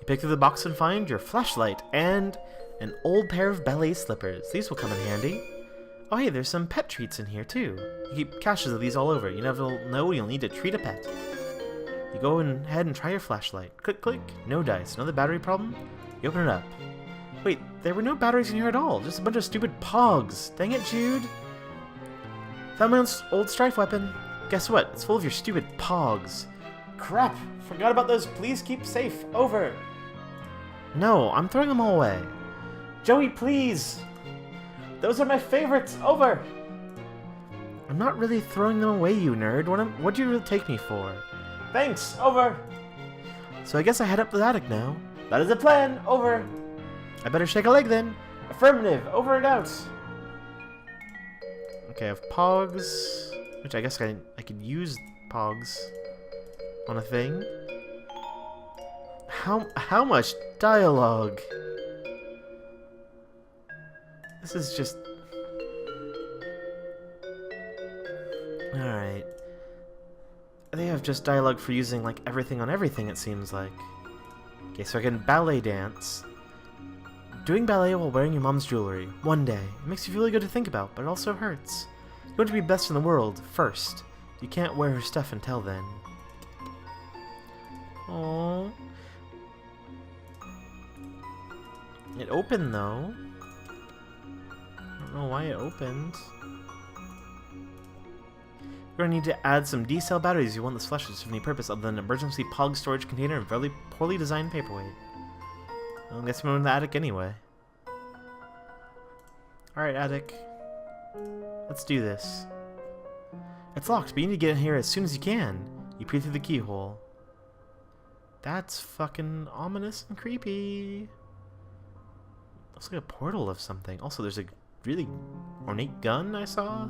You pick through the box and find your flashlight and an old pair of ballet slippers. These will come in handy. Oh hey, there's some pet treats in here too. You keep caches of these all over. You never know when you'll need to treat a pet. You go ahead and try your flashlight. Click, click. No dice. Another battery problem? You open it up. Wait, there were no batteries in here at all. Just a bunch of stupid pogs. Dang it, Jude. Found my old strife weapon. Guess what? It's full of your stupid pogs. Crap. Forgot about those. Please keep safe. Over. No, I'm throwing them all away. Joey, please. Those are my favorites. Over. I'm not really throwing them away, you nerd. What do you really take me for? Thanks. Over. So I guess I head up to the attic now. That is the plan. Over. I better shake a leg then. Affirmative. Over and out. Okay, I have pogs, which I guess I could use pogs on a thing. How much dialogue? This is just... Alright. They have just dialogue for using, like, everything on everything, it seems like. Okay, so I can ballet dance. Doing ballet while wearing your mom's jewelry. One day. It makes you feel really good to think about, but it also hurts. You want to be best in the world, first. You can't wear her stuff until then. Aww. It opened, though. I don't know why it opened. You're gonna need to add some D-cell batteries if you want this flash to serve any purpose other than an emergency POG storage container and fairly poorly designed paperweight. Well, I guess we're in the attic anyway. Alright, attic. Let's do this. It's locked, but you need to get in here as soon as you can. You peer through the keyhole. That's fucking ominous and creepy. Looks like a portal of something. Also, there's a really ornate gun I saw.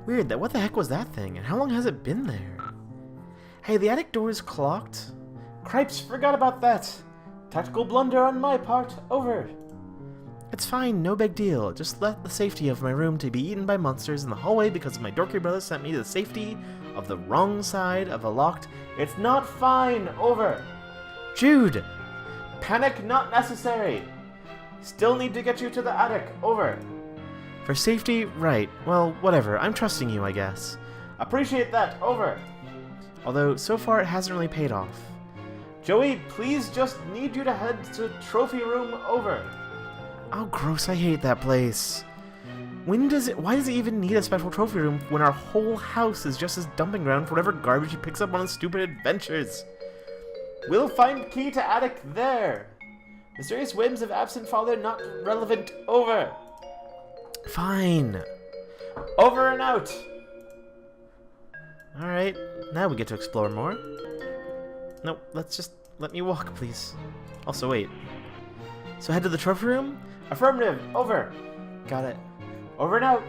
Weird, what the heck was that thing? And how long has it been there? Hey, the attic door is clocked. Cripes, forgot about that. Tactical blunder on my part. Over. It's fine, no big deal. Just let the safety of my room to be eaten by monsters in the hallway because my dorky brother sent me to the safety of the wrong side of a locked... It's not fine. Over. Jude! Panic not necessary. Still need to get you to the attic. Over. For safety? Right. Well, whatever. I'm trusting you, I guess. Appreciate that. Over. Although, so far it hasn't really paid off. Joey, please just need you to head to trophy room. Over. Oh, gross. I hate that place. Why does it even need a special trophy room when our whole house is just his dumping ground for whatever garbage he picks up on his stupid adventures? We'll find key to attic there. Mysterious whims of absent father not relevant. Over. Fine. Over and out. Alright, now we get to explore more. Nope, let me walk, please. Also, wait. So head to the trophy room? Affirmative. Over. Got it. Over and out.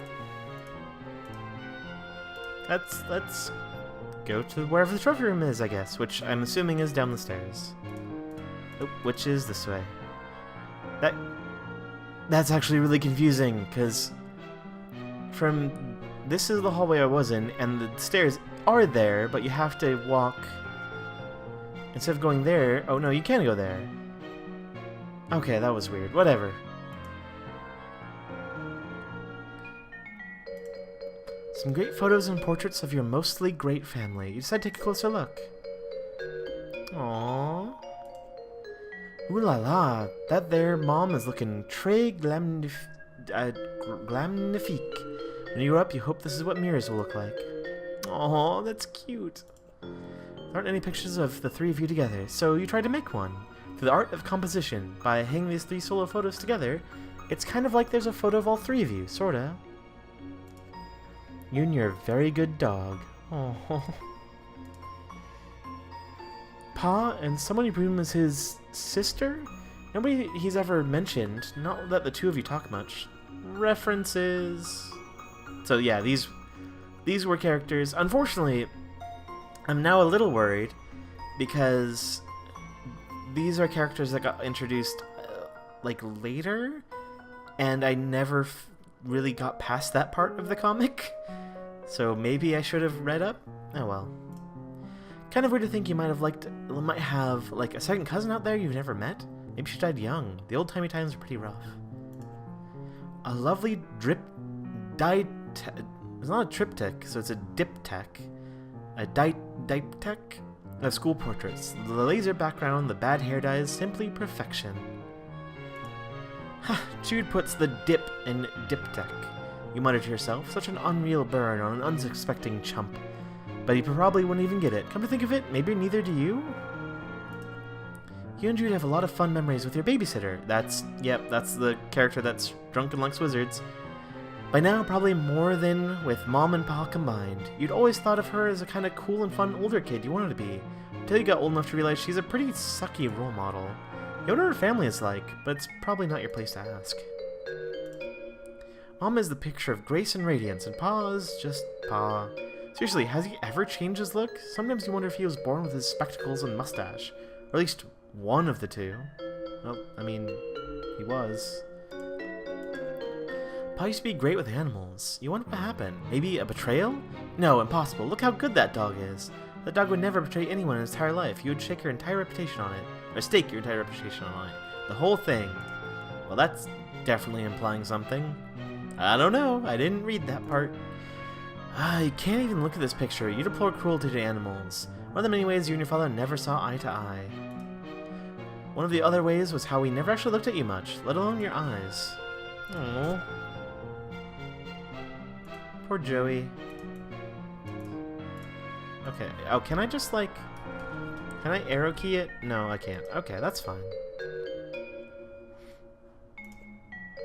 Let's go to wherever the trophy room is, I guess, which I'm assuming is down the stairs. Nope, which is this way. That's actually really confusing, because this is the hallway I was in, and the stairs are there, but you have to walk. Instead of going there... Oh, no, you can go there. Okay, that was weird. Whatever. Some great photos and portraits of your mostly great family. You decide to take a closer look. Aww. Ooh la la, that there mom is looking très glamnifique. When you grow up, you hope this is what mirrors will look like. Aw, that's cute. There aren't any pictures of the three of you together, so you tried to make one. Through the art of composition, by hanging these three solo photos together, it's kind of like there's a photo of all three of you, sorta. You and your very good dog. Aww. Pa and someone you presume is his sister? Nobody he's ever mentioned. Not that the two of you talk much. References. So yeah, these were characters. Unfortunately, I'm now a little worried because these are characters that got introduced like later, and I never really got past that part of the comic. So maybe I should have read up. Oh well. Kind of weird to think you might have like a second cousin out there you've never met. Maybe she died young. The old-timey times are pretty rough. A lovely it's not a triptych, so it's a diptych. A diptych of school portraits. The laser background, the bad hair dye is simply perfection. Ha! Jude puts the dip in diptych. You mutter to yourself, such an unreal burn on an unsuspecting chump. But he probably wouldn't even get it. Come to think of it, maybe neither do you? You and Jude have a lot of fun memories with your babysitter. That's the character that's drunk and likes wizards. By now, probably more than with Mom and Pa combined. You'd always thought of her as a kind of cool and fun older kid you wanted to be, until you got old enough to realize she's a pretty sucky role model. You wonder what her family is like, but it's probably not your place to ask. Mom is the picture of grace and radiance, and Pa is just Pa. Seriously, has he ever changed his look? Sometimes you wonder if he was born with his spectacles and mustache, or at least one of the two. Well, I mean, he was. Pa used to be great with animals. You wonder what happened? Maybe a betrayal? No, impossible. Look how good that dog is. That dog would never betray anyone in his entire life. You would shake your entire reputation on it. Or stake your entire reputation on it. The whole thing. Well, that's definitely implying something. I don't know. I didn't read that part. You can't even look at this picture. You deplore cruelty to animals. One of the many ways you and your father never saw eye to eye. One of the other ways was how he never actually looked at you much, let alone your eyes. Aww. Poor Joey. Okay. Oh, can I just, like... Can I arrow key it? No, I can't. Okay, that's fine.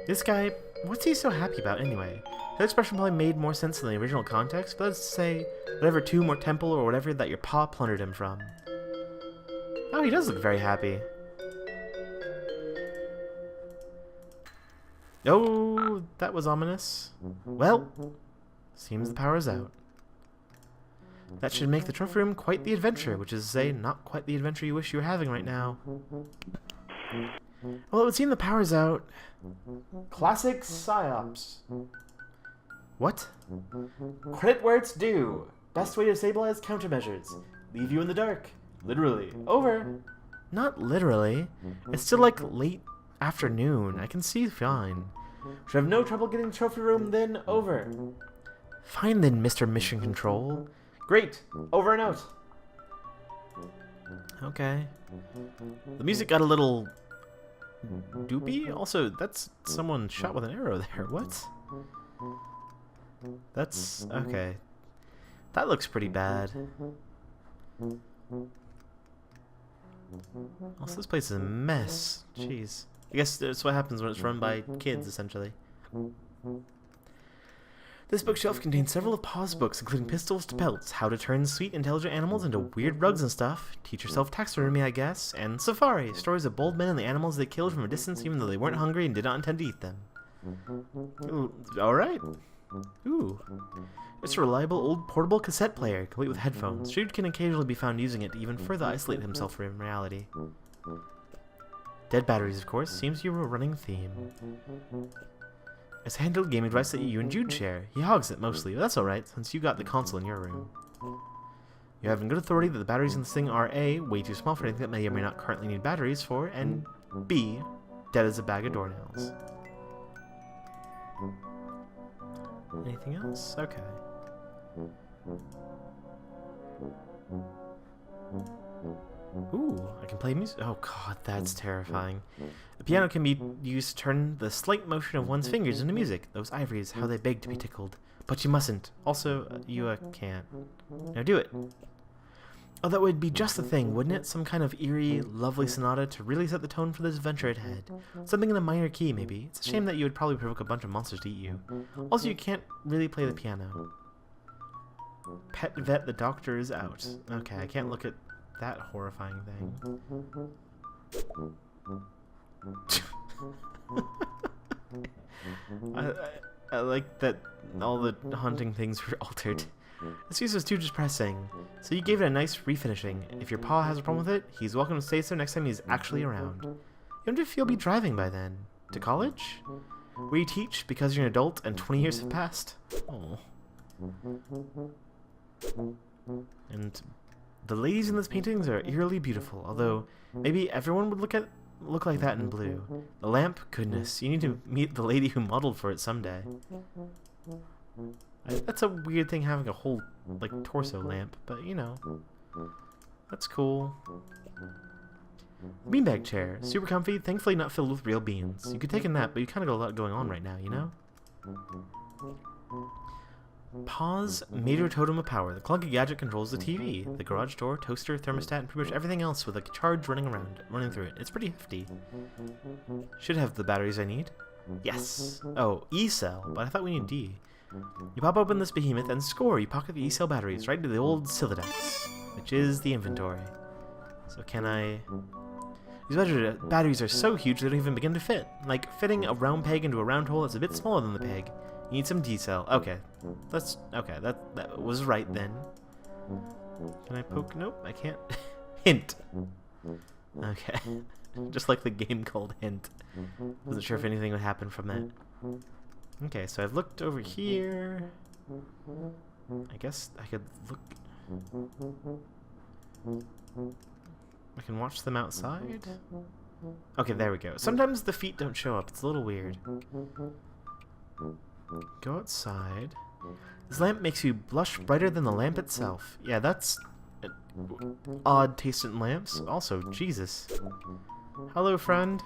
This guy... What's he so happy about, anyway? That expression probably made more sense in the original context, but let's say whatever tomb or temple or whatever that your pa plundered him from. Oh, he does look very happy. Oh, that was ominous. Well, seems the power's out. That should make the trophy room quite the adventure, which is to say, not quite the adventure you wish you were having right now. Well, it would seem the power's out. Classic psyops. What? Credit where it's due. Best way to stabilize countermeasures. Leave you in the dark. Literally. Over. Not literally. It's still like late afternoon. I can see fine. Should have no trouble getting the trophy room, then over. Fine then, Mr. Mission Control. Great. Over and out. Okay. The music got a little doopy. Also, that's someone shot with an arrow there. What? That's... okay. That looks pretty bad. Also, this place is a mess. Jeez. I guess that's what happens when it's run by kids, essentially. This bookshelf contains several of Pa's books, including Pistols to Pelts, How to Turn Sweet Intelligent Animals into Weird Rugs and Stuff, Teach Yourself Taxidermy, I guess, and Safari, stories of bold men and the animals they killed from a distance even though they weren't hungry and did not intend to eat them. Ooh, alright. Ooh. It's a reliable old portable cassette player, complete with headphones. Jude can occasionally be found using it to even further isolate himself from reality. Dead batteries, of course, seems you were a running theme. It's a handheld gaming device that you and Jude share. He hogs it mostly, but that's alright, since you got the console in your room. You have in good authority that the batteries in this thing are A, way too small for anything that may or may not currently need batteries for, and B, dead as a bag of doornails. Anything else? Okay. Ooh, I can play music. Oh god, that's terrifying. The piano can be used to turn the slight motion of one's fingers into music. Those ivories, how they beg to be tickled. But you mustn't. Also, you can't. Now do it. Oh, that would be just the thing, wouldn't it? Some kind of eerie, lovely sonata to really set the tone for this adventure ahead. Something in a minor key, maybe. It's a shame that you would probably provoke a bunch of monsters to eat you. Also, you can't really play the piano. Pet vet, the doctor is out. Okay, I can't look at that horrifying thing. I like that all the haunting things were altered. This use was too depressing, so you gave it a nice refinishing. If your pa has a problem with it, he's welcome to stay so next time he's actually around. You wonder if you'll be driving by then. To college? Where you teach because you're an adult and 20 years have passed? Oh. And The ladies in these paintings are eerily beautiful, although maybe everyone would look like that in blue. The lamp? Goodness, you need to meet the lady who modeled for it someday. That's a weird thing, having a whole, like, torso lamp, but, you know. That's cool. Beanbag chair. Super comfy, thankfully not filled with real beans. You could take a nap, but you kind of got a lot going on right now, you know? Pause. Major totem of power. The clunky gadget controls the TV, the garage door, toaster, thermostat, and pretty much everything else with a charge running through it. It's pretty hefty. Should have the batteries I need. Yes. Oh, E-cell, but I thought we need D. You pop open this behemoth and score! You pocket the E-cell batteries right into the old Silodex, which is the inventory. So can I... These batteries are so huge they don't even begin to fit. Like fitting a round peg into a round hole that's a bit smaller than the peg. You need some D-cell. Okay. That was right then. Can I poke? Nope, I can't. Hint! Okay. Just like the game called Hint. Wasn't sure if anything would happen from that. Okay, so I've looked over here. I guess I could look... I can watch them outside? Okay, there we go. Sometimes the feet don't show up. It's a little weird. Go outside. This lamp makes you blush brighter than the lamp itself. Yeah, that's... odd taste in lamps. Also, Jesus. Hello, friend.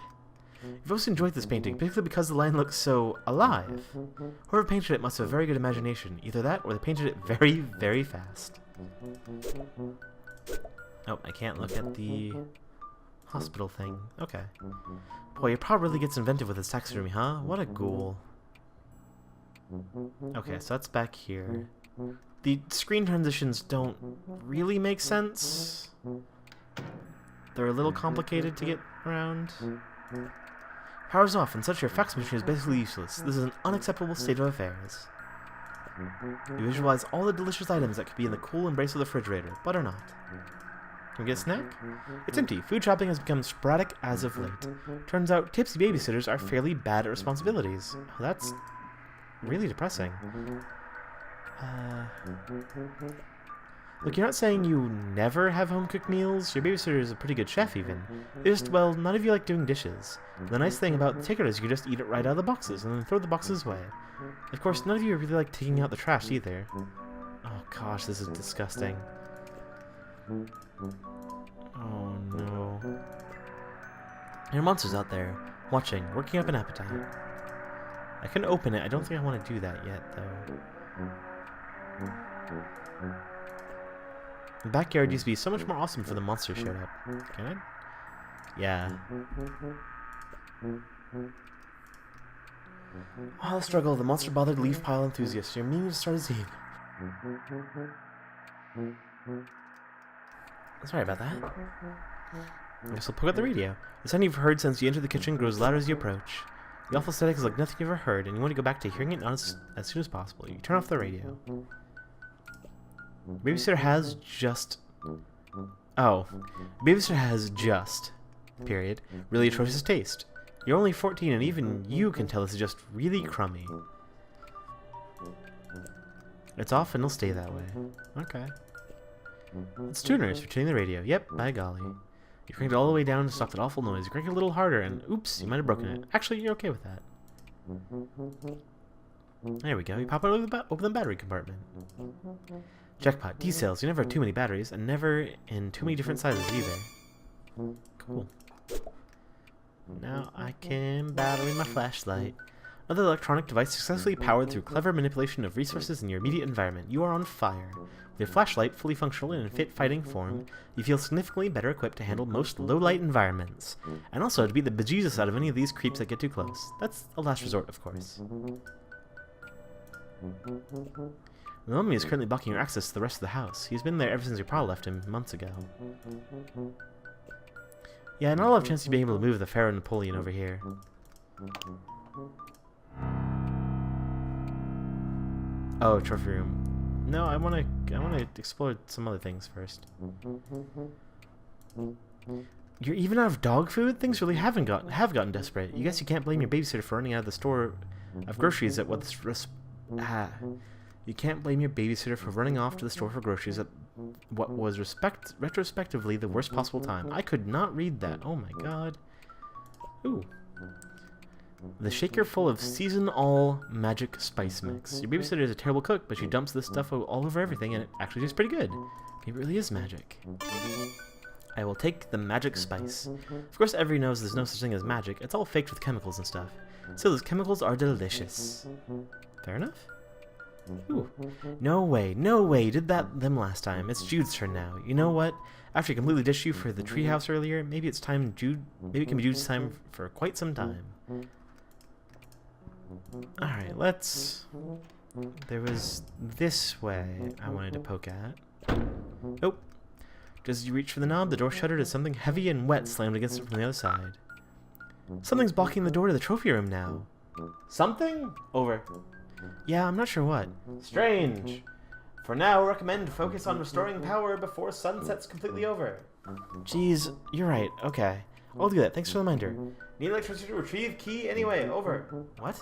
You've also enjoyed this painting, particularly because the line looks so alive. Whoever painted it must have a very good imagination. Either that, or they painted it very, very fast. Oh, I can't look at the hospital thing. Okay. Boy, your pa really gets inventive with his taxidermy, huh? What a ghoul. Okay, so that's back here. The screen transitions don't really make sense. They're a little complicated to get around. Power's off, and such your fax machine is basically useless. This is an unacceptable state of affairs. You visualize all the delicious items that could be in the cool embrace of the refrigerator, but are not. Can we get a snack? It's empty. Food shopping has become sporadic as of late. Turns out tipsy babysitters are fairly bad at responsibilities. Oh, that's really depressing. Look, you're not saying you never have home-cooked meals. Your babysitter is a pretty good chef, even. It's just, well, none of you like doing dishes. The nice thing about the takeout is you just eat it right out of the boxes and then throw the boxes away. Of course, none of you really like taking out the trash, either. Oh, gosh, this is disgusting. Oh, no. There are monsters out there, watching, working up an appetite. I can open it. I don't think I want to do that yet, though. The backyard used to be so much more awesome before the monsters showed up. Can I? Yeah. Oh, the struggle. The monster bothered leaf pile enthusiast. You're meaning to start a zine. Sorry about that. I guess I'll poke out the radio. The sound you've heard since you entered the kitchen grows louder as you approach. The awful static is like nothing you've ever heard, and you want to go back to hearing it as soon as possible. You turn off the radio. Babysitter has just... Oh. Babysitter has just... Period. Really atrocious taste. You're only 14, and even you can tell this is just really crummy. It's off, and it'll stay that way. Okay. It's tuners for tuning the radio. Yep, by golly. You cranked it all the way down to stop that awful noise. You crank it a little harder, and oops, you might have broken it. Actually, you're okay with that. There we go. You pop it open the battery compartment. Jackpot. D-cells. You never have too many batteries, and never in too many different sizes either. Cool. Now I can battery my flashlight. Another electronic device successfully powered through clever manipulation of resources in your immediate environment. You are on fire. With your flashlight fully functional and in fit fighting form, you feel significantly better equipped to handle most low-light environments, and also to beat the bejesus out of any of these creeps that get too close. That's a last resort, of course. The mummy is currently blocking your access to the rest of the house. He's been there ever since your pa left him months ago. Yeah, not a lot of chance of being able to move the Pharaoh Napoleon over here. Oh, trophy room. No, I wanna explore some other things first. You're even out of dog food? Things really have gotten desperate. You guess you can't blame your babysitter for running out of the store of groceries at what's you can't blame your babysitter for running off to the store for groceries at what was retrospectively the worst possible time. I could not read that. Oh my god. Ooh. The shaker full of season-all magic spice mix. Your babysitter is a terrible cook, but she dumps this stuff all over everything, and it actually tastes pretty good. Maybe it really is magic. I will take the magic spice. Of course, everyone knows there's no such thing as magic. It's all faked with chemicals and stuff. So those chemicals are delicious. Fair enough? Ooh. No way, no way, you did them last time. It's Jude's turn now. You know what? After he completely dished you for the treehouse earlier, maybe it can be Jude's time for quite some time. Alright, let's... There was this way I wanted to poke at. Nope. Just as you reach for the knob, the door shuttered as something heavy and wet slammed against it from the other side. Something's blocking the door to the trophy room now. Something? Over. Yeah, I'm not sure what. Strange. For now, recommend focus on restoring power before sunset's completely over. Jeez, you're right. Okay. I'll do that. Thanks for the reminder. Need electricity to retrieve key anyway. Over. What?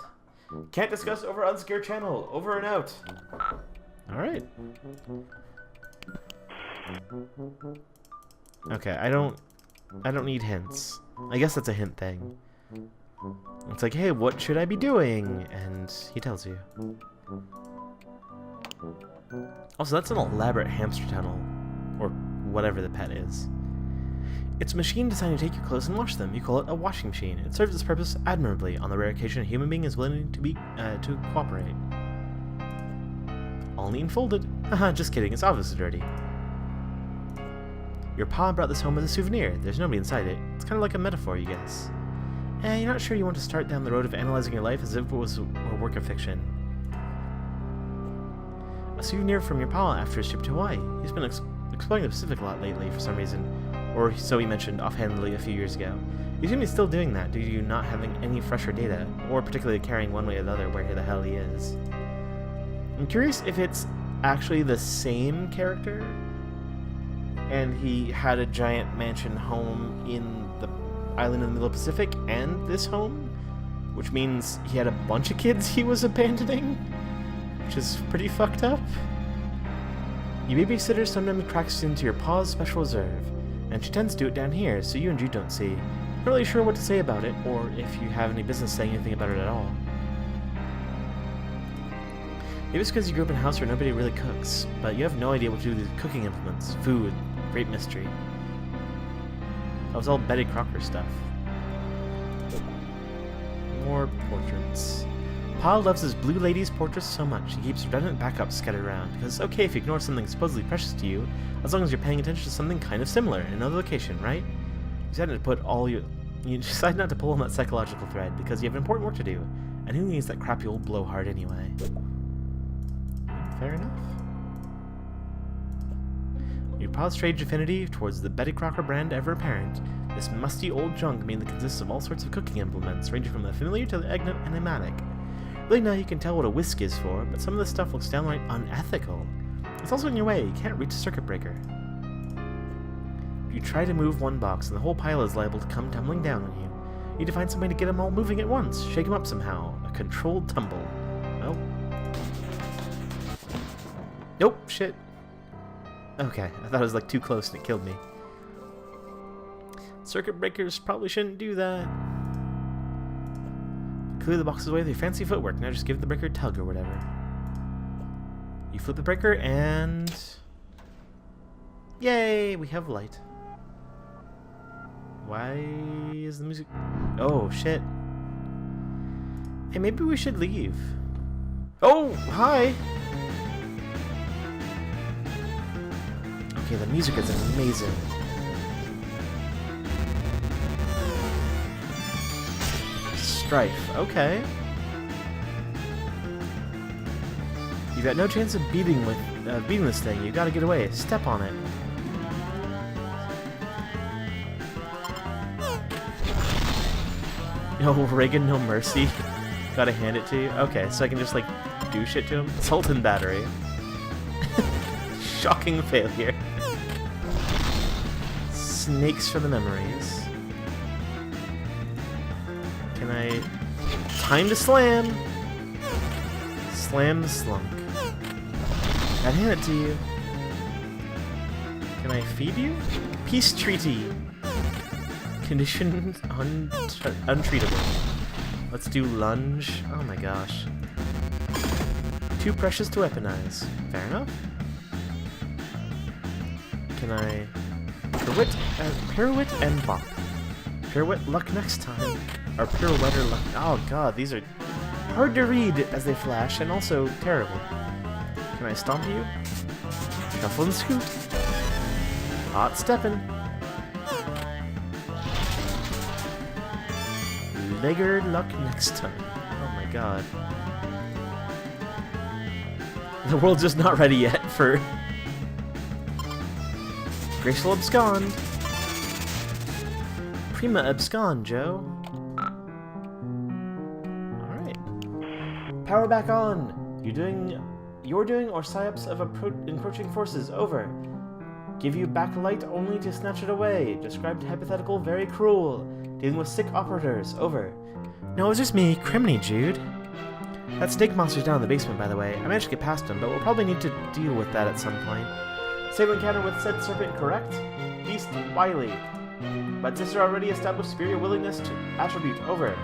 Can't discuss over unsecure channel. Over and out. Alright. Okay, I don't need hints. I guess that's a hint thing. It's like, hey, what should I be doing? And he tells you. Also, that's an elaborate hamster tunnel. Or whatever the pet is. It's a machine designed to take your clothes and wash them. You call it a washing machine. It serves its purpose admirably on the rare occasion a human being is willing to cooperate. All neat and folded. Haha, just kidding. It's obviously dirty. Your pa brought this home as a souvenir. There's nobody inside it. It's kind of like a metaphor, you guess. You're not sure you want to start down the road of analyzing your life as if it was a work of fiction. A souvenir from your pa after his trip to Hawaii. He's been exploring the Pacific a lot lately for some reason, or so he mentioned offhandedly a few years ago. You assume he's still doing that due to you not having any fresher data, or particularly caring one way or the other where the hell he is. I'm curious if it's actually the same character, and he had a giant mansion home in the island in the middle of the Pacific and this home, which means he had a bunch of kids he was abandoning, which is pretty fucked up. Your babysitter sometimes cracks into your pa's special reserve, and she tends to do it down here, so you and Jude don't see. Not really sure what to say about it, or if you have any business saying anything about it at all. Maybe it's because you grew up in a house where nobody really cooks, but you have no idea what to do with these cooking implements. Food. Great mystery. That was all Betty Crocker stuff. More portraits. Pa loves his blue lady's portraits so much, he keeps redundant backups scattered around, because it's okay if you ignore something supposedly precious to you, as long as you're paying attention to something kind of similar in another location, right? You decide not to pull on that psychological thread, because you have important work to do, and who needs that crappy old blowhard anyway? Fair enough. Your pa's strange affinity towards the Betty Crocker brand ever apparent. This musty old junk mainly consists of all sorts of cooking implements, ranging from the familiar to the enigmatic. Really now you can tell what a whisk is for, but some of this stuff looks downright unethical. It's also in your way, you can't reach a circuit breaker. You try to move one box, and the whole pile is liable to come tumbling down on you. You need to find some way to get them all moving at once, shake them up somehow. A controlled tumble. Well... Nope, shit. Okay, I thought it was like too close and it killed me. Circuit breakers probably shouldn't do that. Clear the boxes away with your fancy footwork. Now just give the breaker a tug or whatever. You flip the breaker and... Yay! We have light. Why is the music... Oh, shit. Hey, maybe we should leave. Oh, hi! Okay, the music is amazing. Strife, okay. You've got no chance of beating this thing. You gotta get away. Step on it. No Reagan, no mercy. Gotta hand it to you. Okay, so I can just like do shit to him. Assault and battery. Shocking failure. Snakes for the memories. Can I... Time to slam! Slam the slunk. Gotta hand it to you. Can I feed you? Peace treaty. Condition untreatable. Let's do lunge. Oh my gosh. Too precious to weaponize. Fair enough. Can I pirouette and bop? Pirouette luck next time. Or pirouette luck. Oh god, these are hard to read as they flash and also terrible. Can I stomp you? Shuffle and scoot. Hot steppin'. Legger luck next time. Oh my god. The world's just not ready yet for graceful abscond. Prima abscond, Joe. Alright. Power back on. You're doing or psyops of encroaching forces. Over. Give you back light only to snatch it away. Described hypothetical very cruel. Dealing with sick operators. Over. No, it was just me. Criminy, Jude. That snake monster's down in the basement, by the way. I managed to get past him, but we'll probably need to deal with that at some point. Save encounter with said serpent, correct? Beast wily. But sister already established superior willingness to attribute. Over.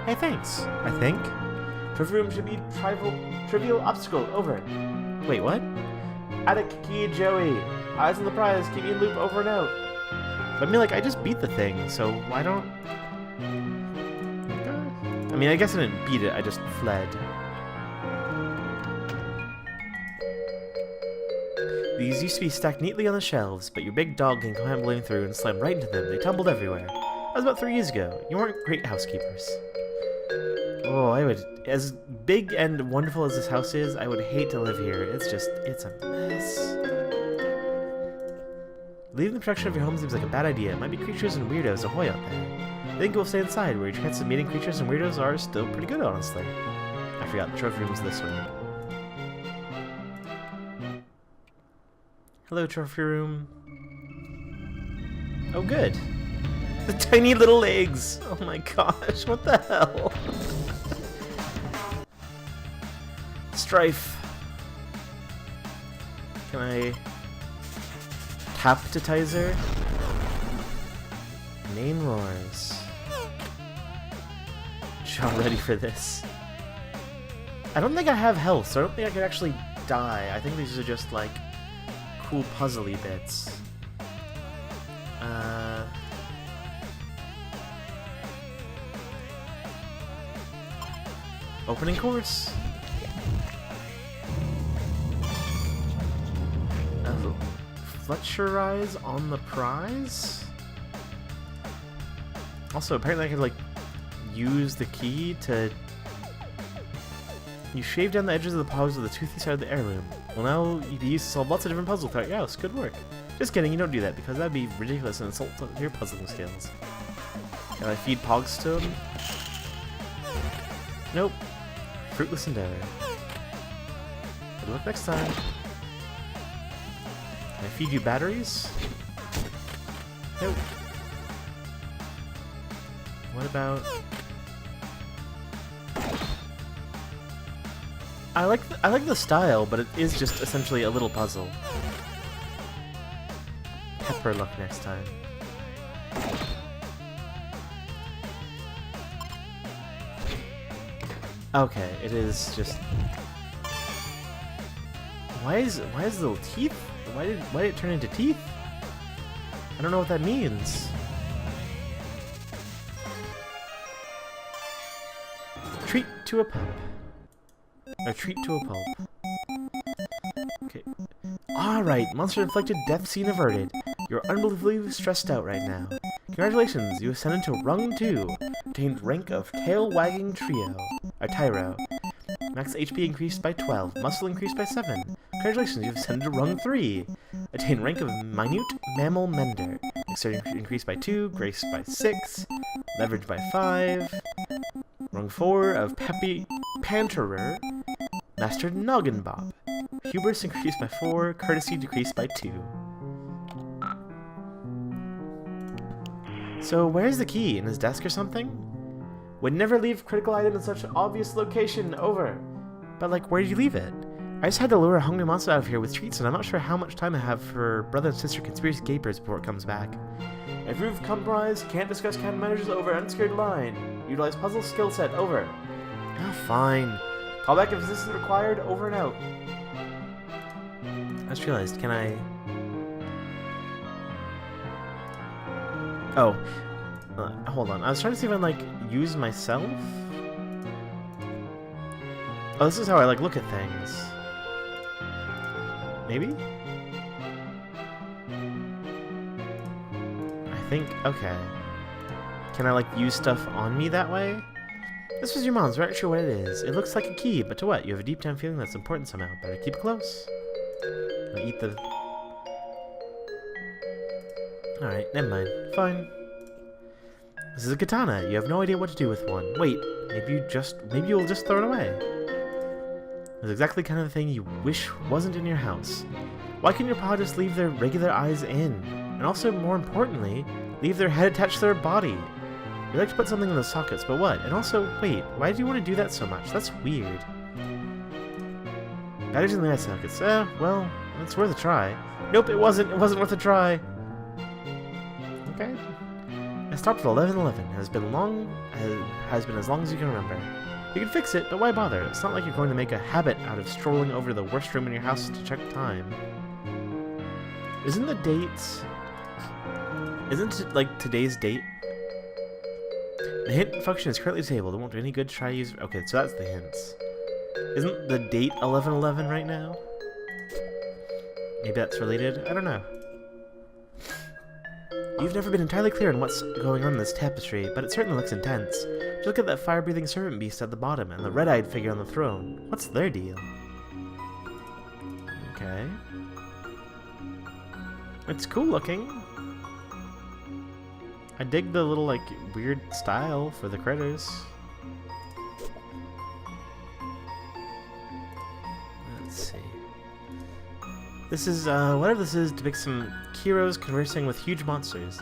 Hey, thanks. I think. Trophy room should be trivial obstacle. Over. Wait, what? Attic key, Joey. Eyes on the prize. Keep me in loop. Over and out. But I mean, like, I just beat the thing, so why don't... I mean, I guess I didn't beat it, I just fled. These used to be stacked neatly on the shelves, but your big dog came ambling through and slammed right into them. They tumbled everywhere. That was about 3 years ago. You weren't great housekeepers. Oh, I would... As big and wonderful as this house is, I would hate to live here. It's a mess. Leaving the protection of your home seems like a bad idea. It might be creatures and weirdos ahoy out there. I think we'll stay inside, where your chances of meeting creatures and weirdos are still pretty good, honestly. I forgot, the trophy room was this way. Hello, trophy room. Oh, good. The tiny little legs! Oh my gosh, what the hell? Strife. Can I... Taptitizer? Name roars. I'm ready for this. I don't think I have health, so I don't think I could actually die. I think these are just like cool puzzly bits. Opening course. Fletcherize on the prize? Also, apparently I could, like, use the key to... You shave down the edges of the paws with the toothy side of the heirloom. Well, now you can use to solve lots of different puzzles throughout your house. Good work. Just kidding, you don't do that, because that'd be ridiculous and insult to your puzzling skills. Can I feed pogs to him? Nope. Fruitless endeavor. Good luck next time. Can I feed you batteries? Nope. What about... I like the style, but it is just essentially a little puzzle. Pepper luck next time. Okay, it is just... Why is the little teeth? Why did it turn into teeth? I don't know what that means. Treat to a pup. Or treat to a pulp. Okay. Alright, monster-inflicted death scene averted. You're unbelievably stressed out right now. Congratulations, you ascended to Rung 2. Obtained rank of Tail-Wagging Tyro. Max HP increased by 12. Muscle increased by 7. Congratulations, you've ascended to Rung 3. Attained rank of Minute Mammal Mender. Dexterity increased by 2. Grace by 6. Leverage by 5. Rung 4 of Peppy Panterer. Mastered Noggin Bop. Hubris increased by 4. Courtesy decreased by 2. So where's the key? In his desk or something? Would never leave critical item in such an obvious location. Over. But like, where did you leave it? I just had to lure a hungry monster out of here with treats, and I'm not sure how much time I have for brother and sister conspiracy gapers before it comes back. If you've compromised, can't discuss countermeasures over unscared line. Utilize puzzle skill set, over. Oh, fine. Call back if assistance required, over and out. I just realized, can I... Oh. Hold on. I was trying to see if I can, like, use myself? Oh, this is how I, like, look at things. Maybe? I think, okay. Can I, like, use stuff on me that way? This was your mom's, right? Sure what it is. It looks like a key, but to what? You have a deep down feeling that's important somehow. Better keep it close. I'll eat the... Alright, never mind. Fine. This is a katana. You have no idea what to do with one. Wait, maybe you'll just throw it away. It's exactly the kind of thing you wish wasn't in your house. Why can't your paw just leave their regular eyes in? And also, more importantly, leave their head attached to their body. You like to put something in those sockets, but what? And also, wait, why do you want to do that so much? That's weird. Batteries in the eye sockets. Well, it's worth a try. Nope, it wasn't. It wasn't worth a try. Okay. I stopped at 11:11. Has been as long as you can remember. You can fix it, but why bother? It's not like you're going to make a habit out of strolling over to the worst room in your house to check time. Isn't the date... Isn't it, like, today's date? The hint function is currently disabled. It won't do any good to try to use... Okay, so that's the hints. Isn't the date 11/11 right now? Maybe that's related? I don't know. You've never been entirely clear on what's going on in this tapestry, but it certainly looks intense. Just look at that fire-breathing serpent beast at the bottom, and the red-eyed figure on the throne. What's their deal? Okay. It's cool looking. I dig the little, like, weird style for the critters. Let's see. This is, whatever this is, depicts some heroes conversing with huge monsters.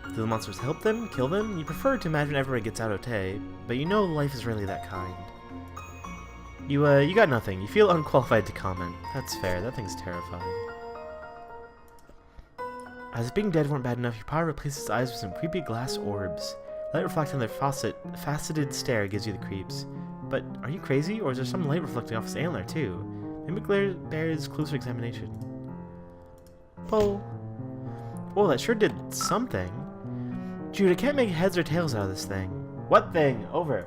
Do the monsters help them? Kill them? You prefer to imagine everyone gets out okay, but you know life is really that kind. You got nothing. You feel unqualified to comment. That's fair. That thing's terrifying. As if being dead weren't bad enough, your power replaces eyes with some creepy glass orbs. Light reflecting their faceted stare gives you the creeps. But are you crazy, or is there some light reflecting off his antler too? Maybe bears closer examination. Pull. Oh, that sure did something. Jude, I can't make heads or tails out of this thing. What thing? Over.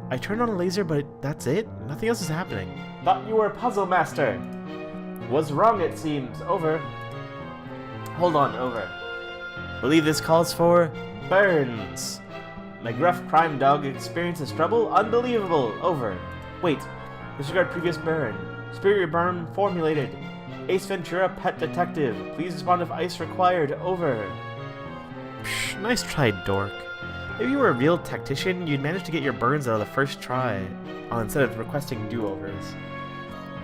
I turned on a laser, but that's it? Nothing else is happening. Thought you were a puzzle master. Was wrong, it seems. Over. Hold on, over. Believe this calls for burns. My gruff crime dog experiences trouble? Unbelievable. Over. Wait. Disregard previous burn. Superior burn formulated. Ace Ventura, pet detective. Please respond if ice required. Over. Psh, nice try, dork. If you were a real tactician, you'd manage to get your burns out of the first try, instead of requesting do-overs.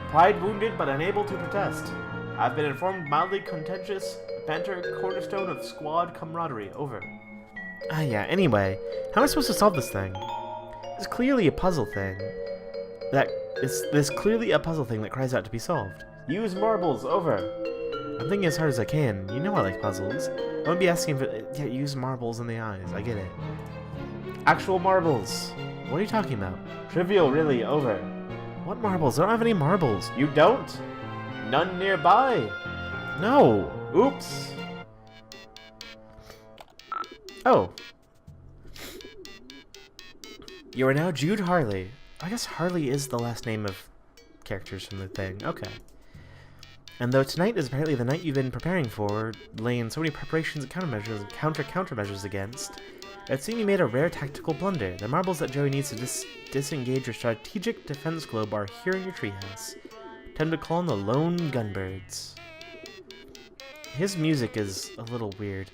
Pride wounded but unable to protest. I've been informed mildly contentious banter cornerstone of squad camaraderie. Over. Yeah, anyway, how am I supposed to solve this thing? It's clearly a puzzle thing. There's clearly a puzzle thing that cries out to be solved. Use marbles. Over. I'm thinking as hard as I can. You know I like puzzles. I won't be asking for... Yeah, use marbles in the eyes. I get it. Actual marbles. What are you talking about? Trivial, really. Over. What marbles? I don't have any marbles. You don't? None nearby. No. Oops. Oh. You are now Jude Harley. I guess Harley is the last name of characters from the thing. Okay. And though tonight is apparently the night you've been preparing for, laying so many preparations and countermeasures and countermeasures against, it seems you made a rare tactical blunder. The marbles that Joey needs to disengage your strategic defense globe are here in your treehouse. Time to call on the lone gunbirds. His music is a little weird.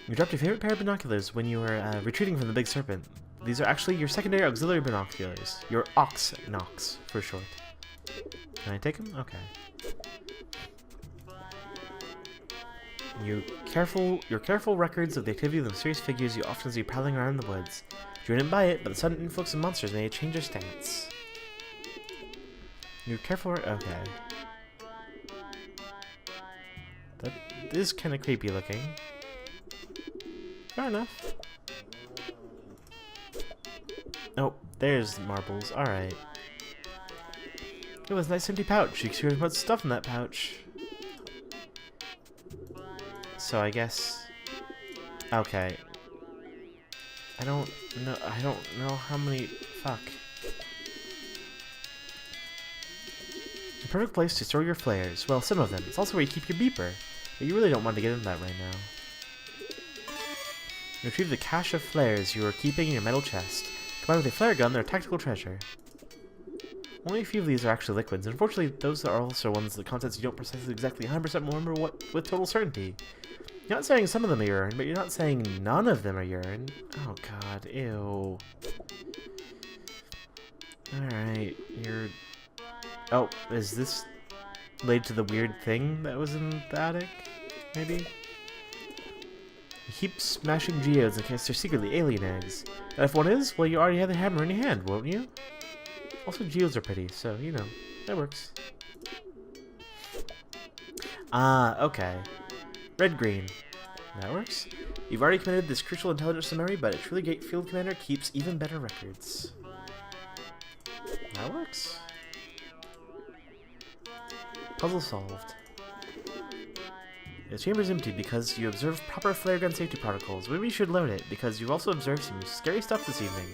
You dropped your favorite pair of binoculars when you were retreating from the big serpent. These are actually your secondary auxiliary binoculars. Your Nox, for short. Can I take them? Okay. Your careful records of the activity of the mysterious figures you often see prowling around the woods. You didn't buy it, but the sudden influx of monsters made you change your stance. You're careful. Okay. That is kind of creepy looking. Fair enough. Oh, there's marbles. Alright. It was a nice empty pouch. You could put stuff in that pouch. So I guess... Okay. I don't know how many... Fuck. The perfect place to store your flares. Well, some of them. It's also where you keep your beeper. But you really don't want to get into that right now. Retrieve the cache of flares you are keeping in your metal chest. Combined with a flare gun, they're a tactical treasure. Only a few of these are actually liquids. Unfortunately, those are also ones the contents you don't precisely exactly 100% remember what with total certainty. You're not saying some of them are urine, but you're not saying none of them are urine. Oh god, ew. Alright, you're... Oh, is this related to the weird thing that was in the attic? Maybe? You keep smashing geodes in case they're secretly alien eggs. And if one is, well, you already have the hammer in your hand, won't you? Also, geodes are pretty, so, you know, that works. Ah, okay. Red-green. That works. You've already committed this crucial intelligence to memory, but a truly great field commander keeps even better records. That works. Puzzle solved. The chamber's empty because you observed proper flare gun safety protocols. Maybe you should load it, because you've also observed some scary stuff this evening.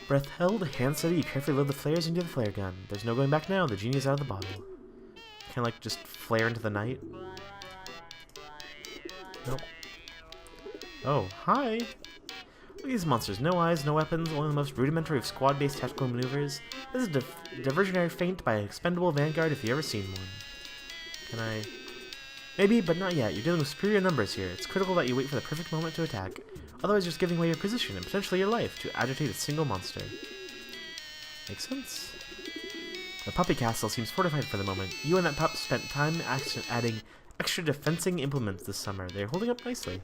Breath held, hand steady, you carefully load the flares into the flare gun. There's no going back now, the genie is out of the bottle. Can I, like, just flare into the night? Nope. Oh, hi! Look at these monsters. No eyes, no weapons, only the most rudimentary of squad-based tactical maneuvers. This is a diversionary feint by an expendable vanguard if you've ever seen one. Can I... Maybe, but not yet. You're dealing with superior numbers here. It's critical that you wait for the perfect moment to attack. Otherwise, you're just giving away your position and potentially your life to agitate a single monster. Makes sense. The puppy castle seems fortified for the moment. You and that pup spent time adding extra defensing implements this summer. They're holding up nicely.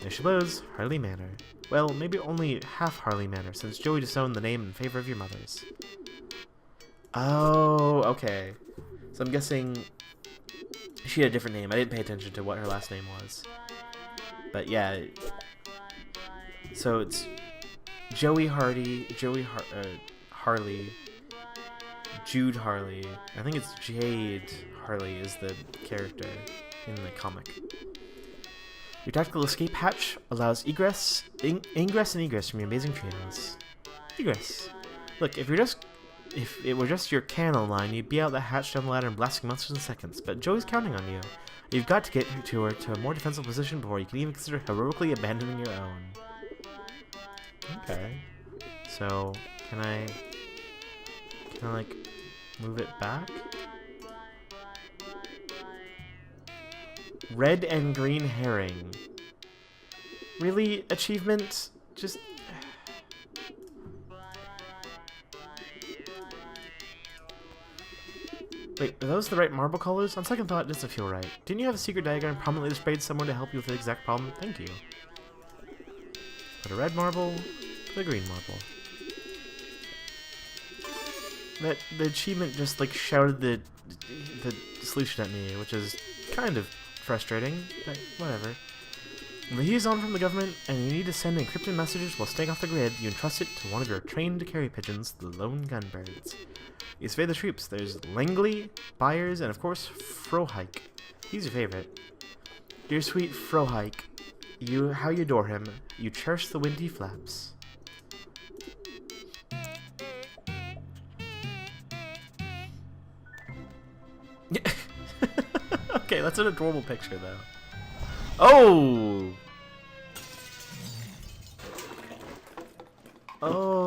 There she blows, Harley Manor. Well, maybe only half Harley Manor, since Joey disowned the name in favor of your mother's. Oh, okay. So I'm guessing she had a different name. I didn't pay attention to what her last name was. But yeah. So it's Joey Hardy, Harley, Jude Harley. I think it's Jade Harley is the character in the comic. Your tactical escape hatch allows ingress and egress from your amazing treehouse. Egress. Look, if it were just your cannon line, you'd be out that hatch down the ladder and blasting monsters in seconds. But Joey's counting on you. You've got to get to her to a more defensive position before you can even consider heroically abandoning your own. Okay. So, can I like move it back? Red and green herring. Really? Achievement? Just... Wait, are those the right marble colors? On second thought, it doesn't feel right. Didn't you have a secret diagram prominently displayed somewhere to help you with the exact problem? Thank you. Put a red marble, put a green marble. The achievement just like shouted the solution at me, which is kind of frustrating, but whatever. When the heat is on from the government, and you need to send encrypted messages while staying off the grid, you entrust it to one of your trained carry pigeons, the lone gunbirds. You survey the troops. There's Langley, Byers, and of course, Frohike. He's your favorite. Dear sweet Frohike, how you adore him. You cherish the wind he flaps. Okay, that's an adorable picture, though. Oh! Oh!